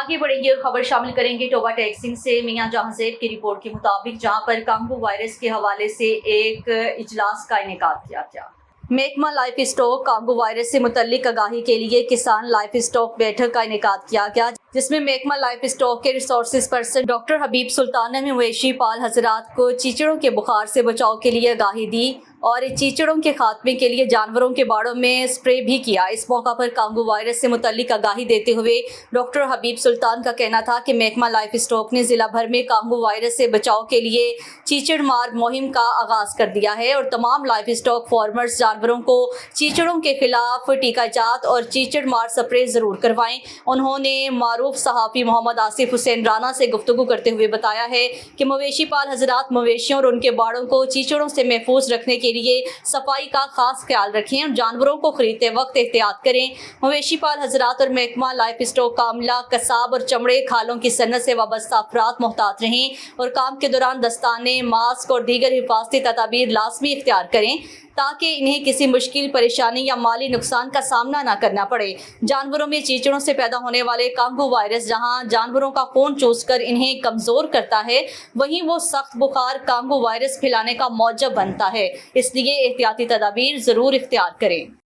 आगे बढ़ेंगे और खबर शामिल करेंगे टोबा टेक्सिंग से। मियां जहां ज़ैद की रिपोर्ट के मुताबिक जहां पर कांगो वायरस के हवाले से एक इजलास का इनेकाद किया गया। महकमा लाइफ स्टॉक कांगो वायरस से मुतल्लिक आगाही के लिए किसान लाइफ स्टॉक बैठक का इनेकाद किया गया, जिसमें महकमा लाइफ स्टॉक के रिसोर्सेज पर्सन डॉक्टर हबीब सुल्तान ने मवेशी पाल हजरात को चीचड़ों के बुखार से बचाव के लिए आगाही दी और चीचड़ों के खात्मे के लिए जानवरों के बाड़ों में स्प्रे भी किया। इस मौका पर कांगो वायरस से मुतल्लिक आगाही देते हुए डॉक्टर हबीब सुल्तान का कहना था कि महकमा लाइफ स्टॉक ने जिला भर में कांगो वायरस से बचाव के लिए चीचड़ मार मुहिम का आगाज कर दिया है और तमाम लाइफ स्टॉक फार्मर्स जानवरों को चीचड़ों के खिलाफ टीकाजात और चीचड़ मार स्प्रे जरूर करवाएं। उन्होंने मारूफ सहाफ़ी मोहम्मद आसिफ हुसैन राना से गुफ्तगू करते हुए बताया है कि मवेशी पाल हजरात मवेशियों और उनके बाड़ों को चीचड़ों से महफूज रखने के लिए सफाई का खास ख्याल रखें और जानवरों को खरीदते वक्त एहतियात करें। मवेशी पाल हजरात और महकमा लाइफ स्टॉक का अमला, कसाब और चमड़े खालों की सन्नत से वाबस्ता अफराद मोहतात रहें और काम के दौरान दस्ताने, मास्क और दीगर हिफाजती तदाबीर लाजमी इख्तियार करें ताकि इन्हें किसी मुश्किल, परेशानी या माली नुकसान का सामना न करना पड़े। जानवरों में चीचड़ों से पैदा होने वाले कांगो वायरस जहां जानवरों का खून चूसकर इन्हें कमजोर करता है, वहीं वो सख्त बुखार कांगो वायरस फैलाने का मौजब बनता है। इसलिए एहतियाती तदाबीर जरूर इख्तियार करें।